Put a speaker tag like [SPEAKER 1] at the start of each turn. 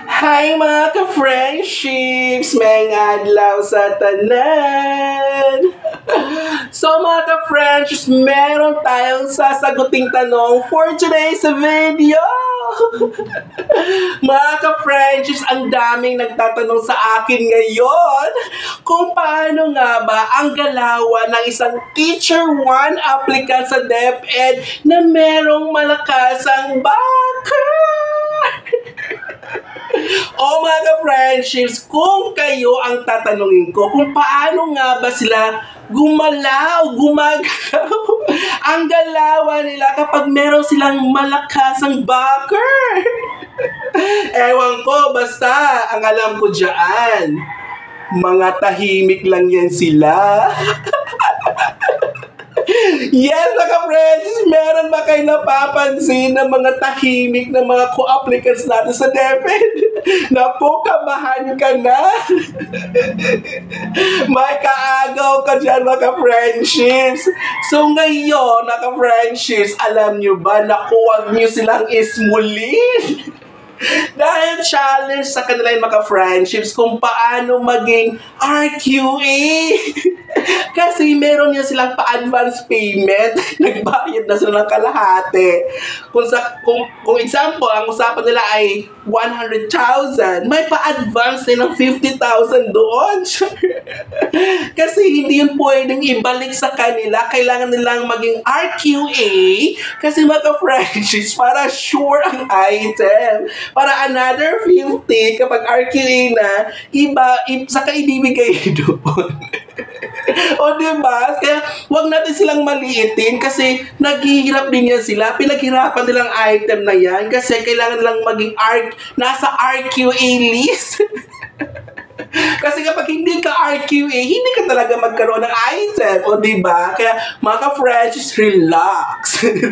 [SPEAKER 1] Hi mga ka-friendships! May adlaw sa tanan! So mga ka-friendships, meron tayong sasaguting tanong for today's video! Mga ka-friendships, ang daming nagtatanong sa akin ngayon kung paano nga ba ang galawan ng isang Teacher 1 applicant sa DepEd na merong malakasang backer! O mga ka-friendships, kung kayo ang tatanungin ko kung paano nga ba sila gumagalaw ang galawan nila kapag meron silang malakasang backer. Ewan ko, basta ang alam ko dyan, mga tahimik lang yan sila. Yes, mga friends, meron ba kayo napapansin na mga tahimik na mga co-applicants natin sa DepEd? Naku, kabahan ka na. May kaagaw ka dyan, mga friendships. So ngayon, mga friendships, alam nyo ba na huwag nyo silang ismulin? Dahil challenge sa kanila yung mga friendships kung paano maging RQA. Kasi meron niya silang pa-advance payment. Nagbayad na sila ng kalahati. Kung example, ang usapan nila ay 100,000, may pa-advance nila ng 50,000 doon. Kasi hindi yun pwedeng ibalik sa kanila. Kailangan nilang maging RQA kasi mga friendships para sure ang item. Para another 50 kapag RQA na, saka ibibigay doon. O diba? Kaya wag natin silang maliitin kasi naghihirap din yan sila. Pinaghirapan nilang item na yan kasi kailangan nilang maging nasa RQA list. Kasi kapag hindi ka RQA, hindi ka talaga magkaroon ng item. O diba? Kaya mga friends, relax.